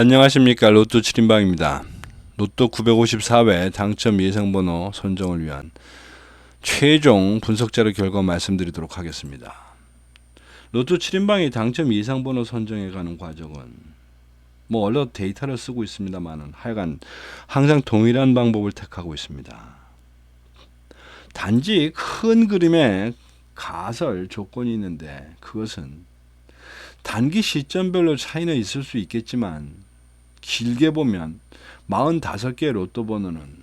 안녕하십니까. 로또 7인방입니다. 로또 954회 당첨 예상번호 선정을 위한 최종 분석자료 결과 말씀드리도록 하겠습니다. 로또 7인방이 당첨 예상번호 선정해 가는 과정은 원래 데이터를 쓰고 있습니다만 하여간 항상 동일한 방법을 택하고 있습니다. 단지 큰 그림에 가설 조건이 있는데 그것은 단기 시점별로 차이는 있을 수 있겠지만 길게 보면 45개의 로또 번호는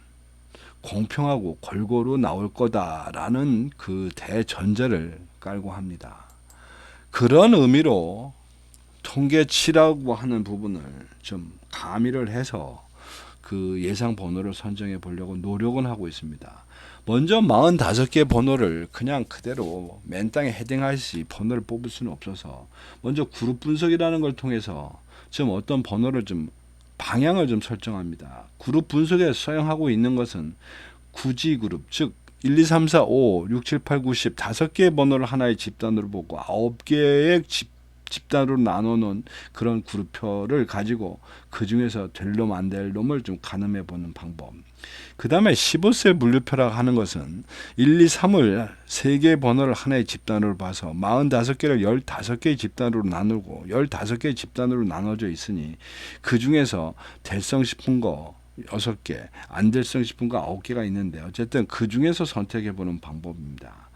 공평하고 골고루 나올 거다라는 그 대전제를 깔고 합니다. 그런 의미로 통계치라고 하는 부분을 좀 가미를 해서 그 예상 번호를 선정해 보려고 노력은 하고 있습니다. 먼저 45개 번호를 그냥 그대로 맨 땅에 헤딩하듯이 번호를 뽑을 수는 없어서 먼저 그룹 분석이라는 걸 통해서 좀 어떤 번호를 좀 방향을 좀 설정합니다. 그룹 분석에 사용하고 있는 것은 구지 그룹, 즉 1, 2, 3, 4, 5, 6, 7, 8, 9, 10 5개의 번호를 하나의 집단으로 보고 9개의 집단으로 나눠놓은 그런 그룹표를 가지고 그 중에서 될 놈 안 될 놈을 좀 가늠해 보는 방법. 그 다음에 15세 분류표라고 하는 것은 1, 2, 3을 3개의 번호를 하나의 집단으로 봐서 45개를 15개의 집단으로 나누고 15개의 집단으로 나눠져 있으니 그 중에서 될성 싶은 거 6개, 안 될성 싶은 거 9개가 있는데 어쨌든 그 중에서 선택해 보는 방법입니다.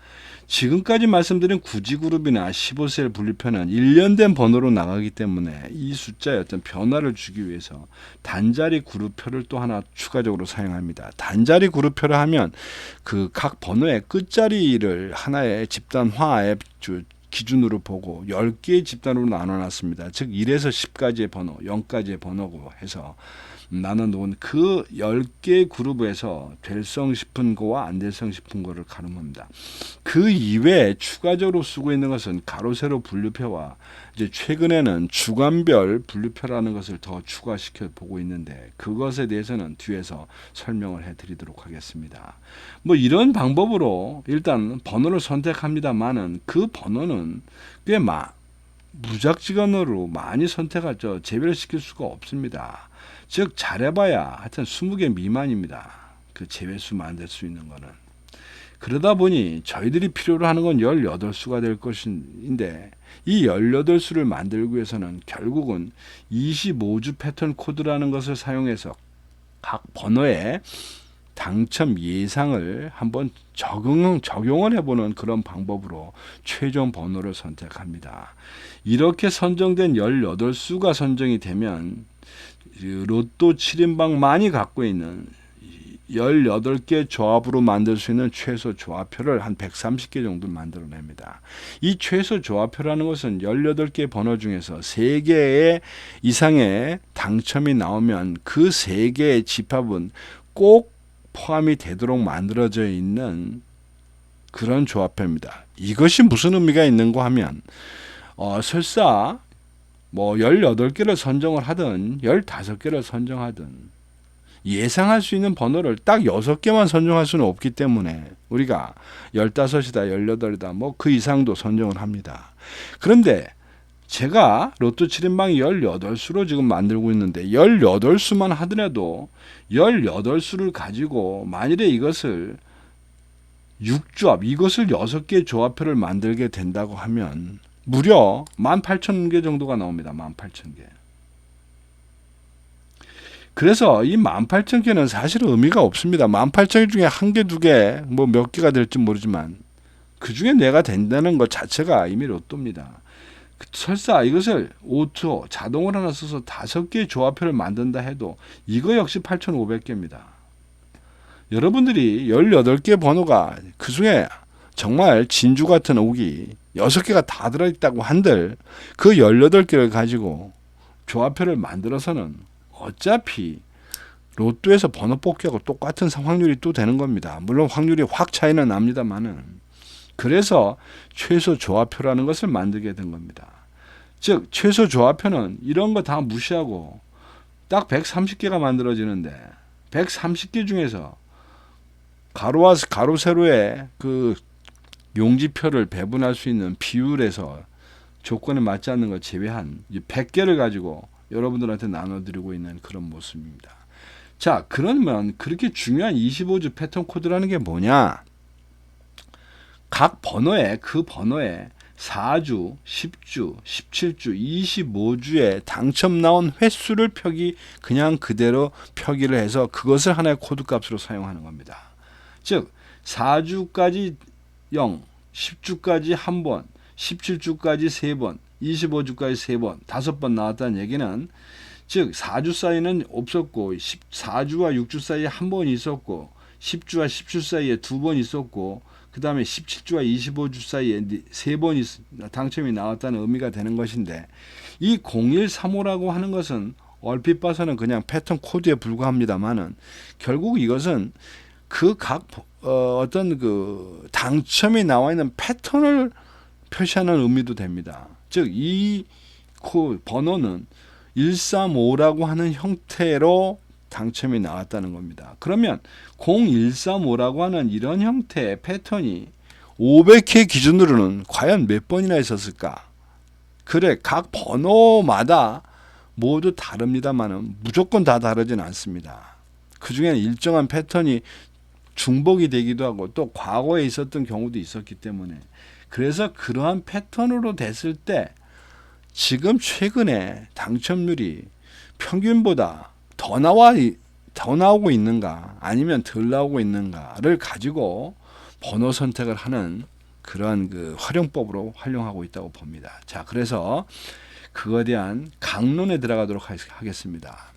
지금까지 말씀드린 구지그룹이나 15셀 분류표는 1년 된 번호로 나가기 때문에 이 숫자에 어떤 변화를 주기 위해서 단자리 그룹표를 또 하나 추가적으로 사용합니다. 단자리 그룹표를 하면 그 각 번호의 끝자리를 하나의 집단화의 기준으로 보고 10개의 집단으로 나눠놨습니다. 즉 1에서 10까지의 번호, 0까지의 번호고 해서 나눠놓은 그 10개 그룹에서 될성 싶은 거와 안 될성 싶은 거를 가늠합니다. 그 이외에 추가적으로 쓰고 있는 것은 가로 세로 분류표와 이제 최근에는 주간별 분류표라는 것을 더 추가시켜 보고 있는데 그것에 대해서는 뒤에서 설명을 해드리도록 하겠습니다. 이런 방법으로 일단 번호를 선택합니다만은 그 번호는 꽤 무작정으로 많이 선택하죠. 재배를 시킬 수가 없습니다. 즉 잘해봐야 하여튼 20개 미만입니다. 그 제외수 만들 수 있는 거는. 그러다 보니 저희들이 필요로 하는 건 18수가 될 것인데 이 18수를 만들기 위해서는 결국은 25주 패턴 코드라는 것을 사용해서 각 번호에 당첨 예상을 한번 적용을 해보는 그런 방법으로 최종 번호를 선택합니다. 이렇게 선정된 18수가 선정이 되면 로또 7인방만이 갖고 있는 18개 조합으로 만들 수 있는 최소 조합표를 한 130개 정도 만들어냅니다. 이 최소 조합표라는 것은 18개 번호 중에서 3개 이상의 당첨이 나오면 그 3개의 집합은 꼭 포함이 되도록 만들어져 있는 그런 조합표입니다. 이것이 무슨 의미가 있는가 하면 설사 18개를 선정을 하든 15개를 선정하든 예상할 수 있는 번호를 딱 6개만 선정할 수는 없기 때문에 우리가 15이다 18이다 그 이상도 선정을 합니다. 그런데 제가 로또 7인방이 18수로 지금 만들고 있는데 18수만 하더라도 18수를 가지고 만일에 이것을 6조합 이것을 6개 조합표를 만들게 된다고 하면 무려 18,000개 정도가 나옵니다. 18,000개. 그래서 이 18,000개는 사실 의미가 없습니다. 18,000개 중에 1개, 2개, 몇 개가 될지 모르지만 그 중에 내가 된다는 것 자체가 이미 로또입니다. 설사 이것을 오토 자동을 하나 써서 5개의 조합표를 만든다 해도 이거 역시 8,500개입니다. 여러분들이 18개 번호가 그 중에 정말 진주 같은 옥이 6개가 다 들어있다고 한들 그 18개를 가지고 조합표를 만들어서는 어차피 로또에서 번호 뽑기하고 똑같은 확률이 또 되는 겁니다. 물론 확률이 확 차이는 납니다만은 그래서 최소 조합표라는 것을 만들게 된 겁니다. 즉 최소 조합표는 이런 거 다 무시하고 딱 130개가 만들어지는데 130개 중에서 가로와 가로 세로의 그 용지표를 배분할 수 있는 비율에서 조건에 맞지 않는 걸 제외한 100개를 가지고 여러분들한테 나눠드리고 있는 그런 모습입니다. 자, 그러면 그렇게 중요한 25주 패턴 코드라는 게 뭐냐? 각 번호에, 그 번호에 4주, 10주, 17주, 25주에 당첨 나온 횟수를 그냥 그대로 표기를 해서 그것을 하나의 코드 값으로 사용하는 겁니다. 즉 4주까지 0, 10주까지 1번, 17주까지 3번, 25주까지 3번, 5번 나왔다는 얘기는 즉 4주 사이는 없었고 4주와 6주 사이에 1번 있었고 10주와 17주 사이에 2번 있었고 그 다음에 17주와 25주 사이에 3번 당첨이 나왔다는 의미가 되는 것인데 이 0135라고 하는 것은 얼핏 봐서는 그냥 패턴 코드에 불과합니다만은 결국 이것은 그 각 어떤 그 당첨이 나와 있는 패턴을 표시하는 의미도 됩니다. 즉 이 번호는 135라고 하는 형태로 당첨이 나왔다는 겁니다. 그러면 0135라고 하는 이런 형태의 패턴이 500회 기준으로는 과연 몇 번이나 있었을까? 그래, 각 번호마다 모두 다릅니다만은 무조건 다 다르진 않습니다. 그 중에는 일정한 패턴이 중복이 되기도 하고 또 과거에 있었던 경우도 있었기 때문에 그래서 그러한 패턴으로 됐을 때 지금 최근에 당첨률이 평균보다 더 나오고 있는가 아니면 덜 나오고 있는가를 가지고 번호 선택을 하는 그런 그 활용법으로 활용하고 있다고 봅니다. 자, 그래서 그거에 대한 강론에 들어가도록 하겠습니다.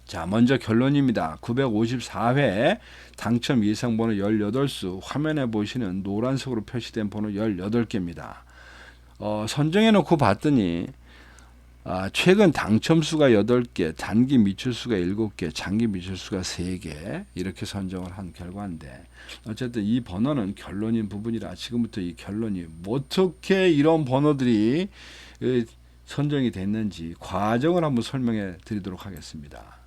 자, 먼저 결론입니다. 954회 당첨 예상번호 18수, 화면에 보시는 노란색으로 표시된 번호 18개입니다. 선정해 놓고 봤더니 최근 당첨수가 8개, 단기 미출수가 7개, 장기 미출수가 3개 이렇게 선정을 한 결과인데 어쨌든 이 번호는 결론인 부분이라 지금부터 이 결론이 어떻게 이런 번호들이 선정이 됐는지 과정을 한번 설명해 드리도록 하겠습니다.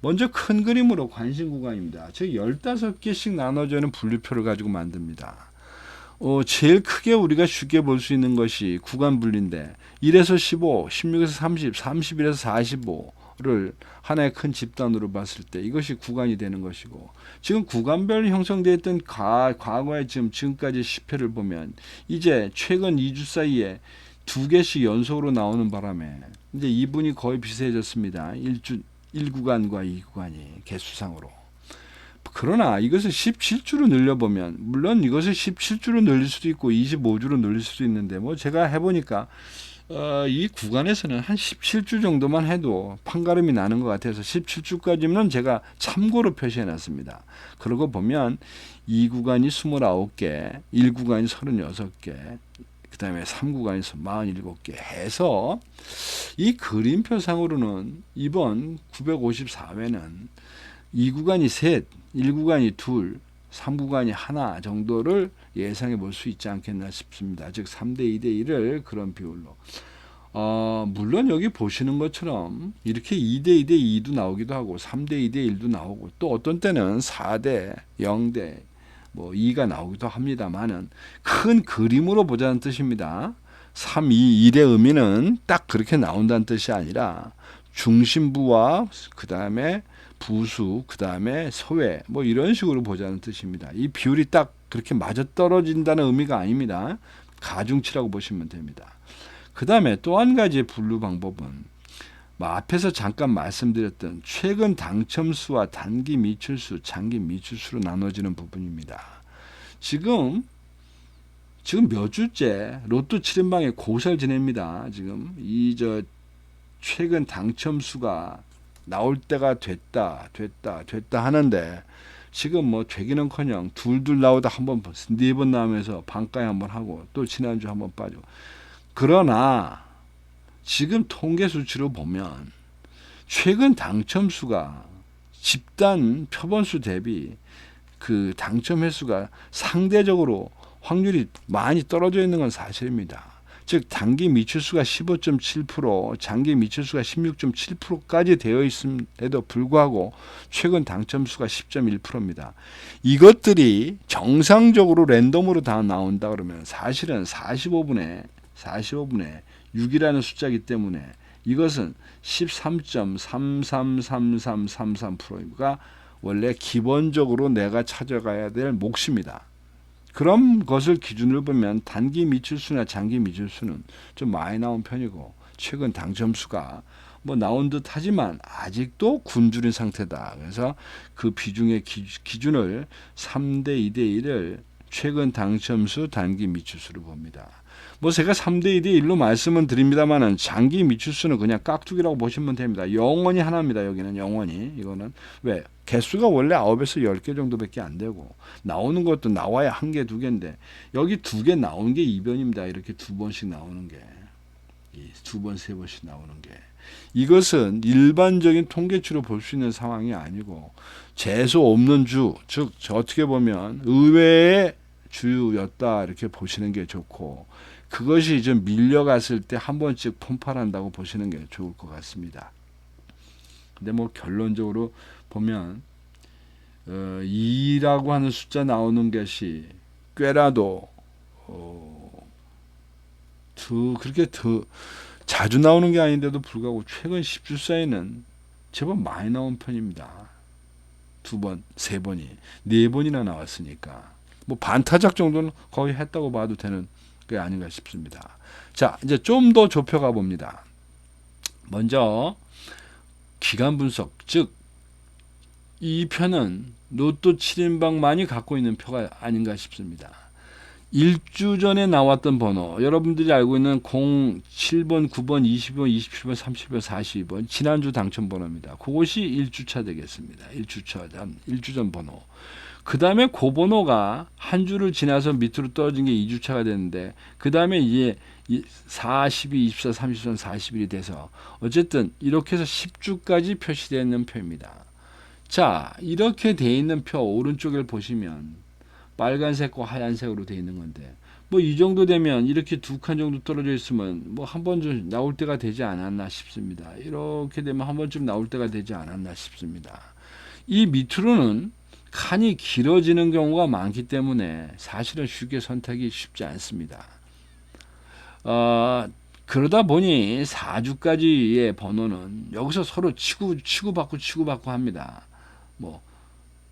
먼저 큰 그림으로 관심 구간입니다. 즉 15개씩 나눠지는 분류표를 가지고 만듭니다. 제일 크게 우리가 쉽게 볼 수 있는 것이 구간 분리인데 1에서 15, 16에서 30, 31에서 45를 하나의 큰 집단으로 봤을 때 이것이 구간이 되는 것이고 지금 구간별로 형성되어 있던 과거에 지금까지 10회를 보면 이제 최근 2주 사이에 2개씩 연속으로 나오는 바람에 이제 이분이 거의 비슷해졌습니다. 1구간과 2구간이 개수상으로. 그러나 이것을 17주로 늘려보면 물론 이것을 17주로 늘릴 수도 있고 25주로 늘릴 수도 있는데 뭐 제가 해보니까 이 구간에서는 한 17주 정도만 해도 판가름이 나는 것 같아서 17주까지는 제가 참고로 표시해 놨습니다. 그러고 보면 2구간이 29개, 1구간이 36개, 그 다음에 3구간에서 47개 해서 이 그림표상으로는 이번 954회는 2구간이 셋, 1구간이 둘, 3구간이 하나 정도를 예상해 볼 수 있지 않겠나 싶습니다. 즉 3대 2대 1을 그런 비율로. 물론 여기 보시는 것처럼 이렇게 2대 2대 2도 나오기도 하고 3대 2대 1도 나오고 또 어떤 때는 4대 0대 2가 나오기도 합니다만은 큰 그림으로 보자는 뜻입니다. 3, 2, 1의 의미는 딱 그렇게 나온다는 뜻이 아니라 중심부와 그 다음에 부수, 그 다음에 소외, 이런 식으로 보자는 뜻입니다. 이 비율이 딱 그렇게 맞아떨어진다는 의미가 아닙니다. 가중치라고 보시면 됩니다. 그 다음에 또 한 가지의 분류 방법은 앞에서 잠깐 말씀드렸던 최근 당첨수와 단기 미출수, 장기 미출수로 나눠지는 부분입니다. 지금 몇 주째 로또 7인방에 고살 지냅니다. 지금 최근 당첨수가 나올 때가 됐다 하는데 지금 되기는커녕 둘 나오다 한번 4번 나오면서 반가에 한번 하고 또 지난주 한번 빠지고 그러나 지금 통계 수치로 보면 최근 당첨수가 집단 표본수 대비 그 당첨 횟수가 상대적으로 확률이 많이 떨어져 있는 건 사실입니다. 즉 단기 미출수가 15.7%, 장기 미출수가 16.7%까지 되어 있음에도 불구하고 최근 당첨수가 10.1%입니다. 이것들이 정상적으로 랜덤으로 다 나온다 그러면 사실은 45분의 6이라는 숫자이기 때문에 이것은 13.333333%가 원래 기본적으로 내가 찾아가야 될 몫입니다. 그런 것을 기준으로 보면 단기 미출수나 장기 미출수는 좀 많이 나온 편이고 최근 당첨수가 뭐 나온 듯 하지만 아직도 굶주린 상태다. 그래서 그 비중의 기준을 3대 2대 1을 최근 당첨수 단기 미출수로 봅니다. 뭐 제가 3대 2대 1로 말씀은 드립니다만은 장기 미출수는 그냥 깍두기라고 보시면 됩니다. 영원히 하나입니다. 여기는 영원히. 이거는 왜? 개수가 원래 9에서 10개 정도밖에 안 되고 나오는 것도 나와야 1개, 2개인데 여기 2개 나오는 게 이변입니다. 이렇게 2번씩 나오는 게. 2번, 3번씩 나오는 게. 이것은 일반적인 통계치로 볼 수 있는 상황이 아니고 재수 없는 주, 즉 어떻게 보면 의외의 주였다 이렇게 보시는 게 좋고 그것이 좀 밀려갔을 때 한 번씩 폭발한다고 보시는 게 좋을 것 같습니다. 근데 뭐 결론적으로 보면 2라고 하는 숫자 나오는 것이 꽤라도 그렇게 더 자주 나오는 게 아닌데도 불구하고 최근 10주 사이는 제법 많이 나온 편입니다. 2번, 3번이 4번이나 나왔으니까 뭐 반타작 정도는 거의 했다고 봐도 되는 게 아닌가 싶습니다. 자, 이제 좀 더 좁혀가 봅니다. 먼저 기간 분석, 즉 이 표는 로또 7인방만이 갖고 있는 표가 아닌가 싶습니다. 1주 전에 나왔던 번호, 여러분들이 알고 있는 0, 7번, 9번, 20번, 27번, 30번, 42번 지난주 당첨 번호입니다. 그것이 1주차 되겠습니다. 1주 전 번호. 그 다음에 그 번호가 한 주를 지나서 밑으로 떨어진 게 2주차가 되는데 그 다음에 이제 42, 24, 33, 41이 돼서 어쨌든 이렇게 해서 10주까지 표시되어 있는 표입니다. 자, 이렇게 되어 있는 표 오른쪽을 보시면 빨간색과 하얀색으로 되어 있는 건데 뭐 이 정도 되면 이렇게 2칸 정도 떨어져 있으면 뭐 한 번쯤 나올 때가 되지 않았나 싶습니다. 이렇게 되면 한 번쯤 나올 때가 되지 않았나 싶습니다. 이 밑으로는 칸이 길어지는 경우가 많기 때문에 사실은 쉽게 선택이 쉽지 않습니다. 그러다 보니 4주까지의 번호는 여기서 서로 치고받고 합니다. 뭐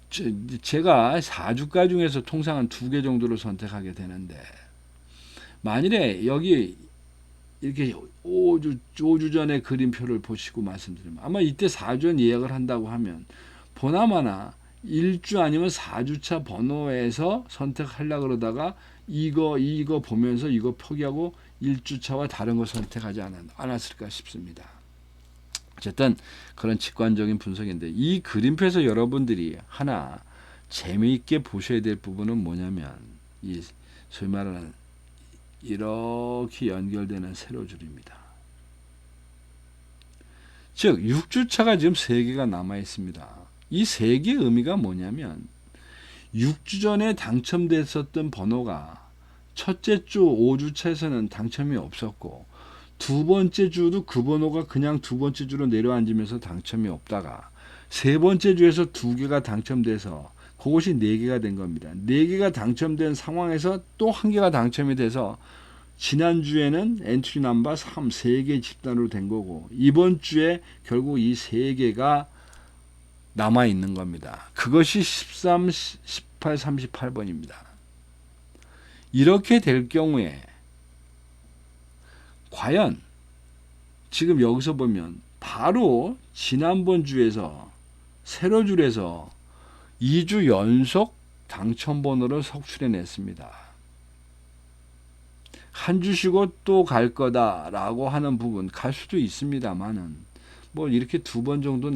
제가 4주까지 중에서 통상은 2개 정도를 선택하게 되는데 만일에 여기 이렇게 5주 전에 그림표를 보시고 말씀드리면 아마 이때 4주 전 예약을 한다고 하면 보나마나 1주 아니면 4주차 번호에서 선택하려고 그러다가 이거 보면서 이거 포기하고 1주차와 다른 거 선택하지 않았을까 싶습니다. 어쨌든 그런 직관적인 분석인데 이 그림표에서 여러분들이 하나 재미있게 보셔야 될 부분은 뭐냐면 이 소위 말하는 이렇게 연결되는 세로줄입니다. 즉 6주차가 지금 3개가 남아 있습니다. 이 3개의 의미가 뭐냐면 6주 전에 당첨됐었던 번호가 첫째 주 5주차에서는 당첨이 없었고 두 번째 주도 그 번호가 그냥 두 번째 주로 내려앉으면서 당첨이 없다가 세 번째 주에서 2개가 당첨돼서 그것이 4개가 된 겁니다. 4개가 당첨된 상황에서 또 1개가 당첨이 돼서 지난주에는 엔트리 넘버 3개 집단으로 된 거고 이번 주에 결국 이 3개가 남아 있는 겁니다. 그것이 13, 18, 38번입니다. 이렇게 될 경우에 과연 지금 여기서 보면 바로 지난번 주에서 세로줄에서 2주 연속 당첨번호를 속출해냈습니다. 한 주 쉬고 또 갈 거다라고 하는 부분 갈 수도 있습니다만은 뭐 이렇게 2번 정도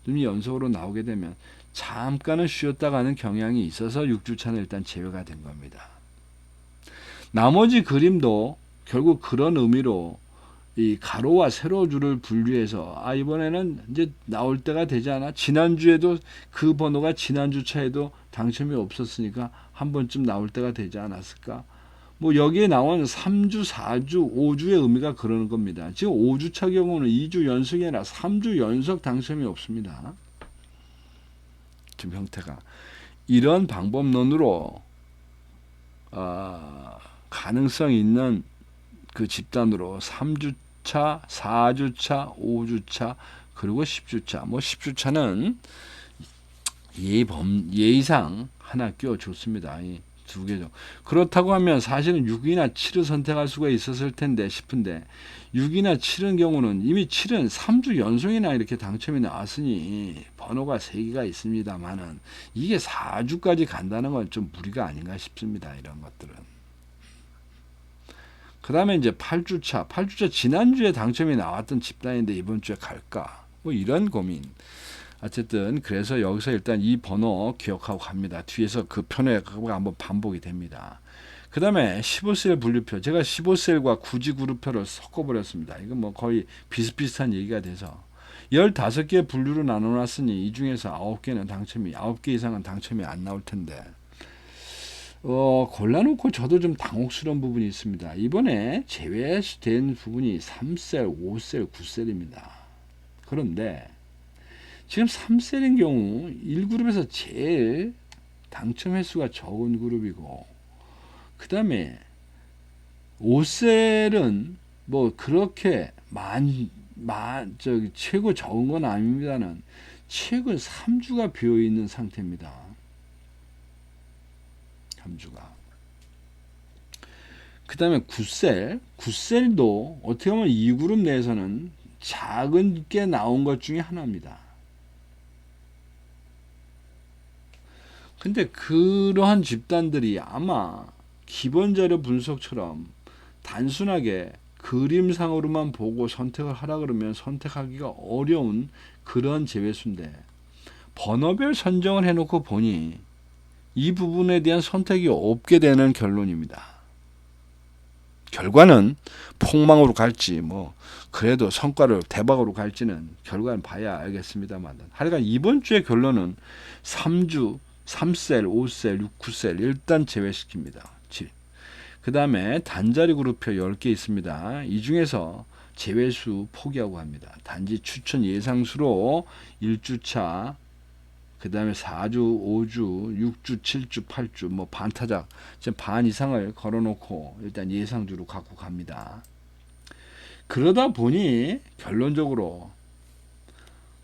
눈이 연속으로 나오게 되면 잠깐은 쉬었다 가는 경향이 있어서 6주차는 일단 제외가 된 겁니다. 나머지 그림도 결국 그런 의미로 이 가로와 세로줄을 분류해서 이번에는 이제 나올 때가 되지 않아? 지난주에도 그 번호가 지난주차에도 당첨이 없었으니까 한 번쯤 나올 때가 되지 않았을까? 뭐 여기에 나온 3주, 4주, 5주의 의미가 그러는 겁니다. 지금 5주차 경우는 2주 연속이 아니라 3주 연속 당첨이 없습니다. 지금 형태가. 이런 방법론으로 가능성 있는 그 집단으로 3주차 3주차, 4주차, 5주차, 그리고 10주차. 뭐 10주차는 예의상 하나 끼워줬습니다. 이 두 개죠. 그렇다고 하면 사실은 6이나 7을 선택할 수가 있었을 텐데 싶은데 6이나 7은 경우는 이미 7은 3주 연속이나 이렇게 당첨이 나왔으니 번호가 3개가 있습니다만은 이게 4주까지 간다는 건 좀 무리가 아닌가 싶습니다. 이런 것들은. 그 다음에 이제 8주차. 8주차 지난주에 당첨이 나왔던 집단인데 이번 주에 갈까? 뭐 이런 고민. 어쨌든 그래서 여기서 일단 이 번호 기억하고 갑니다. 뒤에서 그 편에가 한번 반복이 됩니다. 그 다음에 15셀 분류표. 제가 15셀과 구지 그룹표를 섞어버렸습니다. 이건 뭐 거의 비슷비슷한 얘기가 돼서 15개 분류로 나눠놨으니 이 중에서 9개는 당첨이 9개 이상은 당첨이 안 나올 텐데 골라놓고 저도 좀 당혹스러운 부분이 있습니다. 이번에 제외된 부분이 3셀, 5셀, 9셀입니다. 그런데 지금 3셀인 경우 1그룹에서 제일 당첨 횟수가 적은 그룹이고 그 다음에 5셀은 뭐 그렇게 최고 적은 건 아닙니다는 최근 3주가 비어있는 상태입니다. 3주가. 그 다음에 9셀도 어떻게 보면 2그룹 내에서는 작은 게 나온 것 중에 하나입니다. 근데 그러한 집단들이 아마 기본 자료 분석처럼 단순하게 그림상으로만 보고 선택을 하라 그러면 선택하기가 어려운 그런 제외수인데 번호별 선정을 해놓고 보니 이 부분에 대한 선택이 없게 되는 결론입니다. 결과는 폭망으로 갈지 뭐 그래도 성과를 대박으로 갈지는 결과는 봐야 알겠습니다만 하여간 이번 주의 결론은 3주 3셀, 5셀, 6, 9셀 일단 제외시킵니다. 그 다음에 단자리 그룹표 10개 있습니다. 이 중에서 제외수 포기하고 합니다. 단지 추천 예상수로 1주차, 그 다음에 4주, 5주, 6주, 7주, 8주 뭐 반타작 반 이상을 걸어놓고 일단 예상주로 갖고 갑니다. 그러다 보니 결론적으로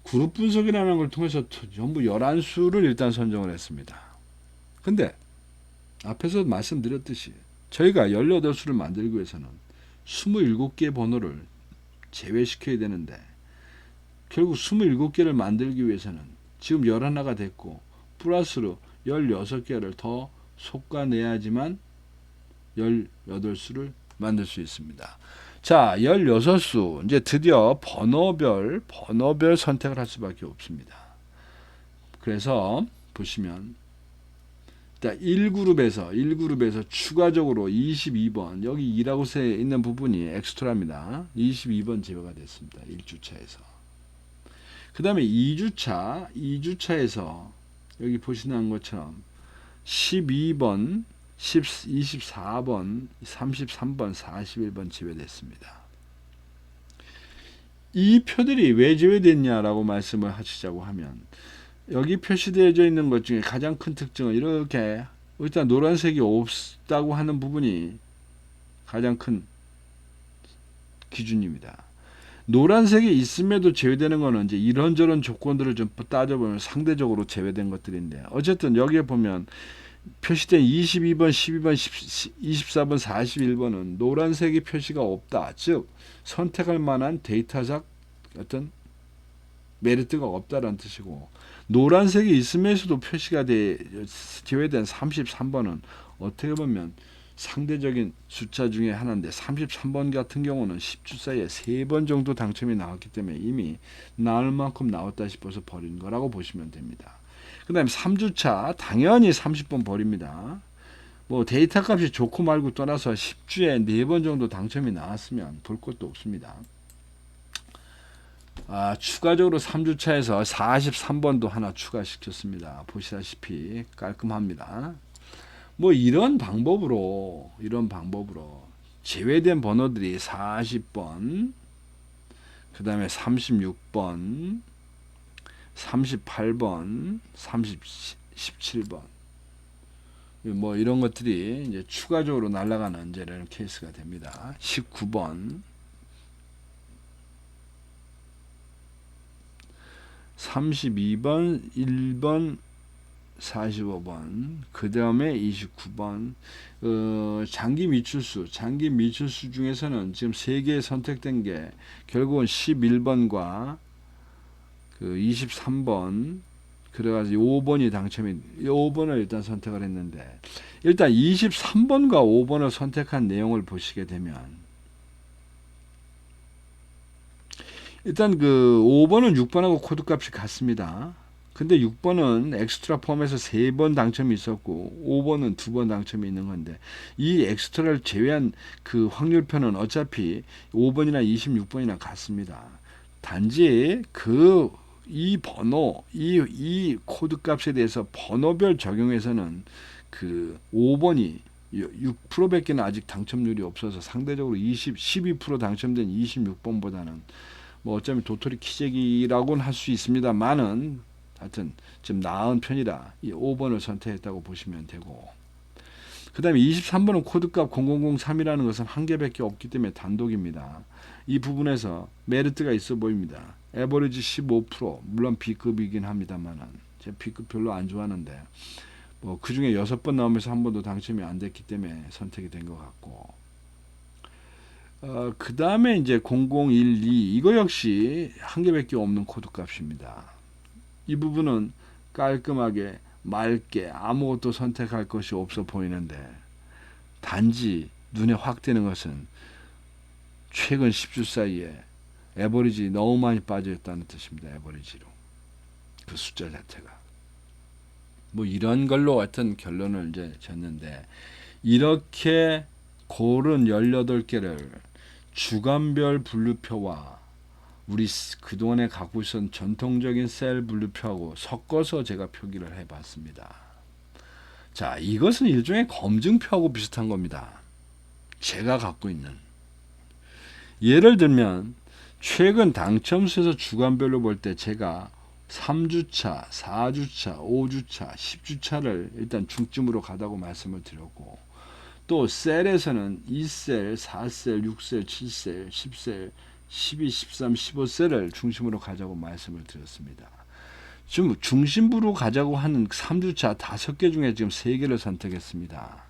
그룹 분석이라는 걸 통해서 전부 11수를 일단 선정을 했습니다. 근데 앞에서 말씀드렸듯이 저희가 18수를 만들기 위해서는 27개의 번호를 제외시켜야 되는데 결국 27개를 만들기 위해서는 지금 11가 됐고 플러스로 16개를 더 솎아내야지만 18수를 만들 수 있습니다. 자, 16수 이제 드디어 번호별 선택을 할 수밖에 없습니다. 그래서 보시면 1그룹에서 추가적으로 22번 여기 2라고 써 있는 부분이 엑스트라입니다. 22번 제외가 됐습니다. 1주차에서. 그 다음에 2주차에서 여기 보시는 것처럼 12번 24번, 33번, 41번 제외됐습니다. 이 표들이 왜 제외됐냐라고 말씀을 하시자고 하면 여기 표시되어 있는 것 중에 가장 큰 특징은 이렇게 일단 노란색이 없다고 하는 부분이 가장 큰 기준입니다. 노란색이 있음에도 제외되는 거는 이제 이런저런 조건들을 좀 따져보면 상대적으로 제외된 것들인데 어쨌든 여기에 보면 표시된 22번, 12번, 24번, 41번은 노란색이 표시가 없다. 즉 선택할 만한 데이터적 어떤 메리트가 없다라는 뜻이고 노란색이 있으면서도 표시가 제외된 33번은 어떻게 보면 상대적인 숫자 중에 하나인데 33번 같은 경우는 10주 사이에 3번 정도 당첨이 나왔기 때문에 이미 나올 만큼 나왔다 싶어서 버린 거라고 보시면 됩니다. 그 다음에 3주차 당연히 30번 버립니다. 뭐 데이터 값이 좋고 말고 떠나서 10주에 4번 정도 당첨이 나왔으면 볼 것도 없습니다. 추가적으로 3주차에서 43번도 하나 추가시켰습니다. 보시다시피 깔끔합니다. 뭐 이런 방법으로 제외된 번호들이 40번, 그 다음에 36번, 38번, 17번 뭐 이런 것들이 이제 추가적으로 날아가는 이제 이런 케이스가 됩니다. 19번 32번, 1번, 45번, 그 다음에 29번. 장기 미출수 중에서는 지금 3개 선택된 게 결국은 11번과 그 23번, 그래가지고 5번이 당첨이, 5번을 일단 선택을 했는데, 일단 23번과 5번을 선택한 내용을 보시게 되면, 일단 그 5번은 6번하고 코드값이 같습니다. 근데 6번은 엑스트라 포함해서 3번 당첨이 있었고 5번은 2번 당첨이 있는 건데, 이 엑스트라를 제외한 그 확률표는 어차피 5번이나 26번이나 같습니다. 단지 이 번호, 이 코드 값에 대해서 번호별 적용해서는 그 5번이 6%밖에 아직 당첨률이 없어서 상대적으로 12% 당첨된 26번보다는 뭐 어쩌면 도토리 키재기라고는 할 수 있습니다만은 하여튼 좀 나은 편이라 이 5번을 선택했다고 보시면 되고, 그 다음에 23번은 코드값 0003이라는 것은 한 개밖에 없기 때문에 단독입니다. 이 부분에서 메리트가 있어 보입니다. 에버리지 15%, 물론 B급이긴 합니다만은 제가 B급 별로 안 좋아하는데 뭐 그 중에 6번 나오면서 한 번도 당첨이 안 됐기 때문에 선택이 된 것 같고, 그 다음에 이제 0012, 이거 역시 한 개밖에 없는 코드 값입니다. 이 부분은 깔끔하게 맑게 아무것도 선택할 것이 없어 보이는데, 단지 눈에 확 띄는 것은 최근 10주 사이에 에버리지 너무 많이 빠져있다는 뜻입니다. 에버리지로 그 숫자 자체가 뭐 이런 걸로 하여튼 결론을 이제 졌는데, 이렇게 고른 18개를 주간별 분류표와 우리 그동안에 갖고 있었던 전통적인 셀 분류표하고 섞어서 제가 표기를 해봤습니다. 자, 이것은 일종의 검증표하고 비슷한 겁니다. 제가 갖고 있는. 예를 들면 최근 당첨수에서 주간별로 볼 때 제가 3주차, 4주차, 5주차, 10주차를 일단 중점으로 가다고 말씀을 드렸고, 또 셀에서는 2셀, 4셀, 6셀, 7셀, 10셀, 12, 13, 15셀을 중심으로 가자고 말씀을 드렸습니다. 지금 중심부로 가자고 하는 3주차 5개 중에 지금 3개를 선택했습니다.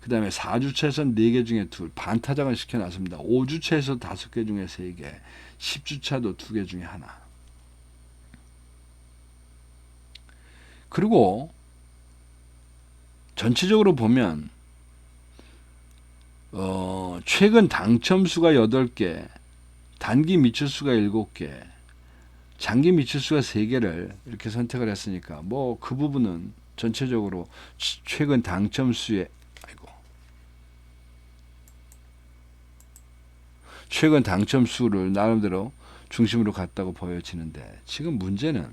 그 다음에 4주차에서는 4개 중에 2, 반타작을 시켜놨습니다. 5주차에서 5개 중에 3개, 10주차도 2개 중에 하나. 그리고 전체적으로 보면 최근 당첨수가 8개, 단기 미출수가 7개, 장기 미출수가 3개를 이렇게 선택을 했으니까 뭐 그 부분은 전체적으로 최근 당첨수의 최근 당첨수를 나름대로 중심으로 갔다고 보여지는데, 지금 문제는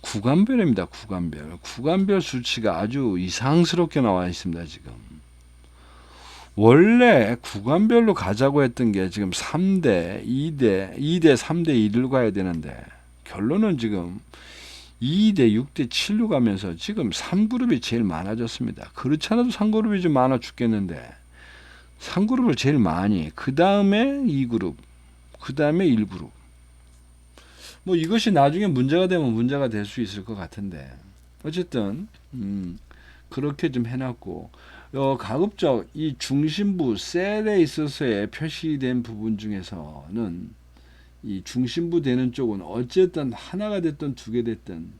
구간별입니다. 구간별 수치가 아주 이상스럽게 나와 있습니다. 지금 원래 구간별로 가자고 했던 게 지금 3대, 2대, 3대 2를 가야 되는데, 결론은 지금 2대 6대 7로 가면서 지금 3그룹이 제일 많아졌습니다. 그렇지 않아도 3그룹이 좀 많아 죽겠는데 3그룹을 제일 많이, 그 다음에 2그룹, 그 다음에 1그룹. 뭐 이것이 나중에 문제가 되면 문제가 될 수 있을 것 같은데, 어쨌든 그렇게 좀 해놨고, 가급적 이 중심부 셀에 있어서의 표시된 부분 중에서는 이 중심부 되는 쪽은 어쨌든 하나가 됐든 2개 됐든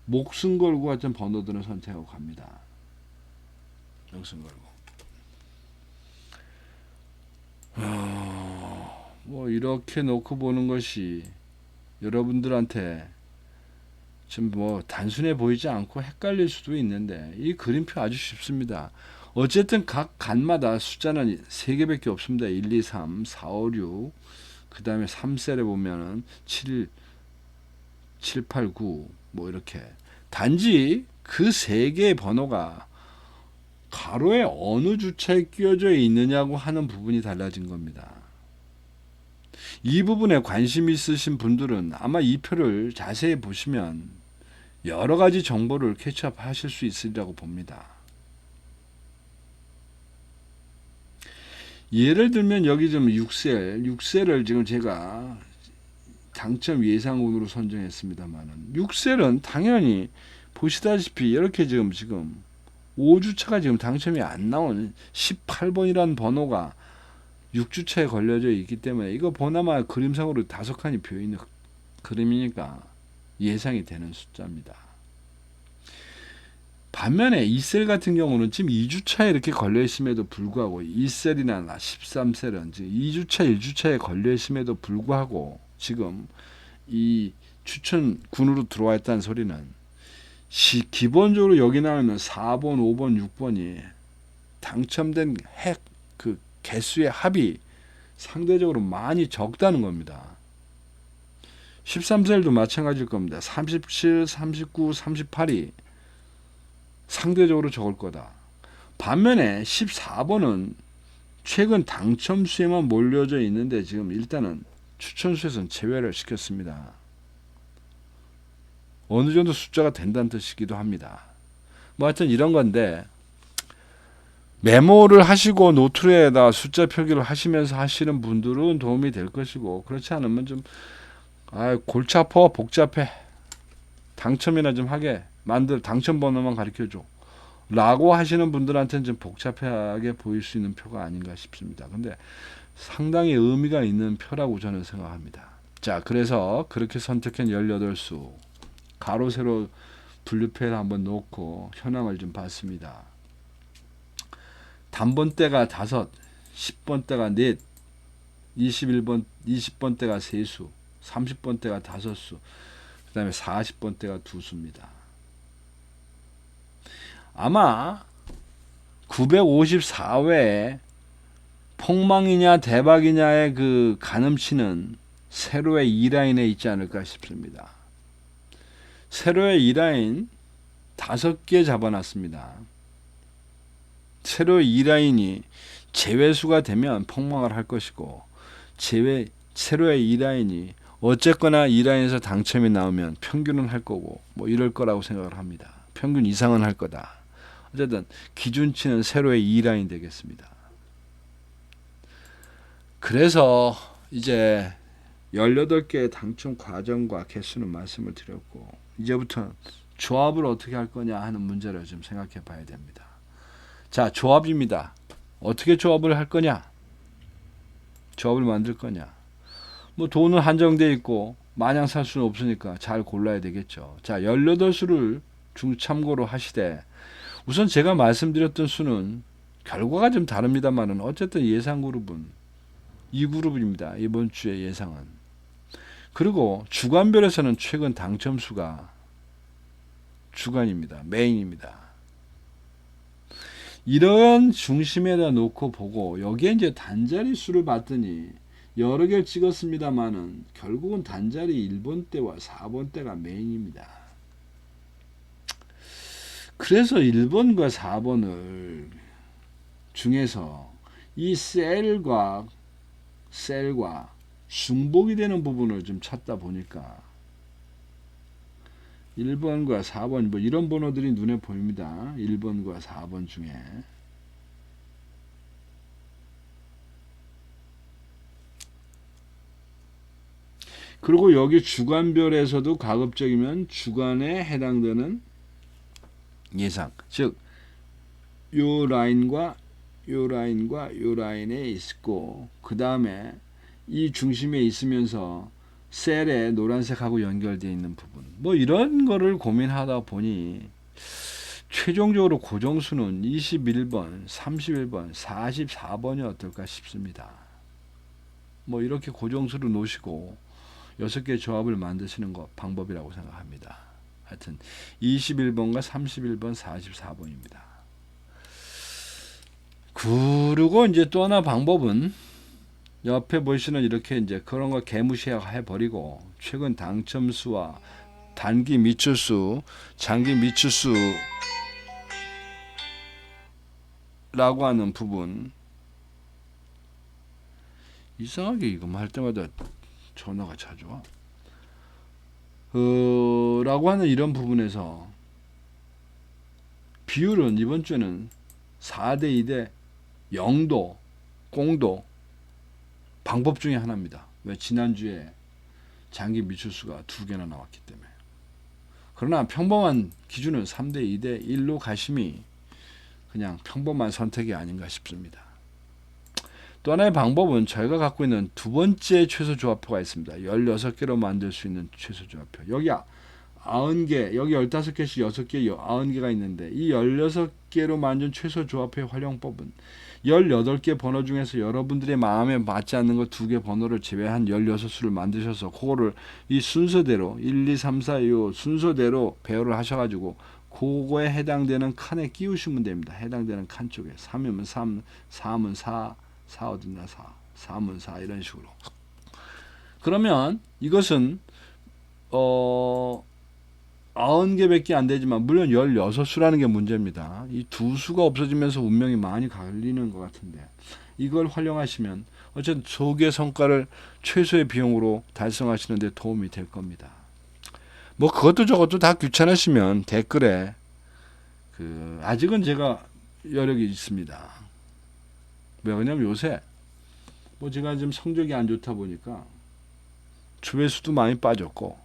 목숨 걸고 같은 번호들을 선택하고 갑니다. 목숨 걸고. 뭐 이렇게 놓고 보는 것이 여러분들한테 좀 뭐 단순해 보이지 않고 헷갈릴 수도 있는데, 이 그림표 아주 쉽습니다. 어쨌든 각 간마다 숫자는 3개밖에 없습니다. 1, 2, 3, 4, 5, 6, 그 다음에 3셀에 보면은 7, 8, 9, 뭐 이렇게. 단지 그 3개의 번호가 가로에 어느 주차에 끼워져 있느냐고 하는 부분이 달라진 겁니다. 이 부분에 관심 있으신 분들은 아마 이 표를 자세히 보시면 여러 가지 정보를 캐치업 하실 수 있으리라고 봅니다. 예를 들면 여기 좀 6셀을 지금 제가 당첨 예상운으로 선정했습니다만은 6셀은 당연히 보시다시피 이렇게 지금 5주차가 지금 당첨이 안 나온 18번이라는 번호가 6주차에 걸려져 있기 때문에 이거 보나마 그림상으로 5칸이 비어있는 그림이니까 예상이 되는 숫자입니다. 반면에 2셀 같은 경우는 지금 2주차에 이렇게 걸려있음에도 불구하고 2셀이나 13셀은 지금 2주차, 1주차에 걸려있음에도 불구하고 지금 이 추천군으로 들어와 있다는 소리는 기본적으로 여기 나오는 4번, 5번, 6번이 당첨된 그 개수의 합이 상대적으로 많이 적다는 겁니다. 13셀도 마찬가지일 겁니다. 37, 39, 38이 상대적으로 적을 거다. 반면에 14번은 최근 당첨수에만 몰려져 있는데 지금 일단은 추천수에서는 제외를 시켰습니다. 어느 정도 숫자가 된다는 뜻이기도 합니다. 뭐 하여튼 이런 건데 메모를 하시고 노트에다 숫자 표기를 하시면서 하시는 분들은 도움이 될 것이고 그렇지 않으면 좀 골치 아파 복잡해 당첨이나 좀 하게 당첨 번호만 가르쳐줘 라고 하시는 분들한테는 좀 복잡하게 보일 수 있는 표가 아닌가 싶습니다. 근데 상당히 의미가 있는 표라고 저는 생각합니다. 자, 그래서 그렇게 선택한 18수 가로 세로 분류표를 한번 놓고 현황을 좀 봤습니다. 단번대가 5, 10번대가 4, 20번대가 3수, 30번대가 5수, 그 다음에 40번대가 2수입니다. 아마 954회에 폭망이냐 대박이냐의 그 가늠치는 세로의 2라인에 있지 않을까 싶습니다. 세로의 2라인 5개 잡아놨습니다. 세로의 2라인이 제외수가 되면 폭망을 할 것이고 세로의 2라인이 어쨌거나 2라인에서 당첨이 나오면 평균은 할 거고 뭐 이럴 거라고 생각을 합니다. 평균 이상은 할 거다. 어쨌든 기준치는 세로의 2라인 되겠습니다. 그래서 이제 18개의 당첨 과정과 개수는 말씀을 드렸고 이제부터 조합을 어떻게 할 거냐 하는 문제를 좀 생각해 봐야 됩니다. 자, 조합입니다. 어떻게 조합을 할 거냐? 조합을 만들 거냐? 뭐 돈은 한정되어 있고 마냥 살 수는 없으니까 잘 골라야 되겠죠. 자, 18수를 참고로 하시되 우선 제가 말씀드렸던 수는 결과가 좀 다릅니다만은 어쨌든 예상 그룹은 이 그룹입니다. 이번 주의 예상은. 그리고 주간별에서는 최근 당첨수가 주간입니다. 메인입니다. 이런 중심에다 놓고 보고 여기에 이제 단자리 수를 봤더니 여러 개를 찍었습니다만은 결국은 단자리 1번대와 4번대가 메인입니다. 그래서 1번과 4번을 중에서 이 셀과 중복이 되는 부분을 좀 찾다 보니까 1번과 4번 뭐 이런 번호들이 눈에 보입니다. 1번과 4번 중에 그리고 여기 주간별에서도 가급적이면 주간에 해당되는 예상, 즉 요 라인과 요 라인에 있고 그 다음에 이 중심에 있으면서 셀에 노란색하고 연결되어 있는 부분 뭐 이런 거를 고민하다 보니 최종적으로 고정수는 21번, 31번, 44번이 어떨까 싶습니다. 뭐 이렇게 고정수를 놓으시고 6개 조합을 만드시는 것 방법이라고 생각합니다. 하여튼 21번과 31번, 44번입니다. 그리고 이제 또 하나 방법은 옆에 보시는 이렇게 이제 그런 거 개무시해 버리고 최근 당첨수와 단기 미추수, 장기 미추수라고 하는 부분 이상하게 이거 할 때마다 전화가 자주 와. 라고 하는 이런 부분에서 비율은 이번 주에는 4대 2대 0도, 공도 방법 중에 하나입니다. 왜 지난주에 장기 미출수가 2개나 나왔기 때문에. 그러나 평범한 기준은 3대 2대 1로 가심이 그냥 평범한 선택이 아닌가 싶습니다. 또 하나의 방법은 저희가 갖고 있는 두 번째 최소 조합표가 있습니다. 16개로 만들 수 있는 최소 조합표. 여기 90개, 여기 15개씩 6개, 90개가 있는데 이 16개로 만든 최소 조합표의 활용법은 18개 번호 중에서 여러분들의 마음에 맞지 않는 거 2개 번호를 제외한 16수를 만드셔서 그거를 이 순서대로 1, 2, 3, 4, 5 순서대로 배열을 하셔가지고 그거에 해당되는 칸에 끼우시면 됩니다. 해당되는 칸 쪽에 3이면 3, 4면 4, 4 어딨나 4, 3은 4 이런 식으로. 그러면 이것은 90개밖에 안 되지만 물론 16수라는 게 문제입니다. 이 두 수가 없어지면서 운명이 많이 갈리는 것 같은데 이걸 활용하시면 어쨌든 소개 성과를 최소의 비용으로 달성하시는 데 도움이 될 겁니다. 뭐 그것도 저것도 다 귀찮으시면 댓글에 아직은 제가 여력이 있습니다. 왜냐면 요새 뭐 제가 지금 성적이 안 좋다 보니까 조회수도 많이 빠졌고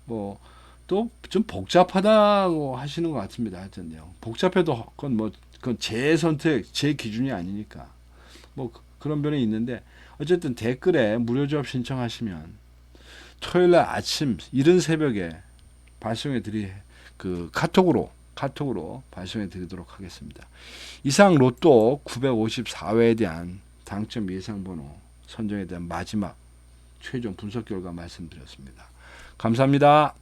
뭐 또 좀 복잡하다고 하시는 것 같습니다. 하여튼요. 복잡해도 그건 제 선택, 제 기준이 아니니까 뭐 그런 면이 있는데 어쨌든 댓글에 무료 조합 신청하시면 토요일날 아침 이른 새벽에 발송해 드리 카톡으로 발송해 드리도록 하겠습니다. 이상 로또 954회에 대한 당첨 예상 번호 선정에 대한 마지막 최종 분석 결과 말씀드렸습니다. 감사합니다.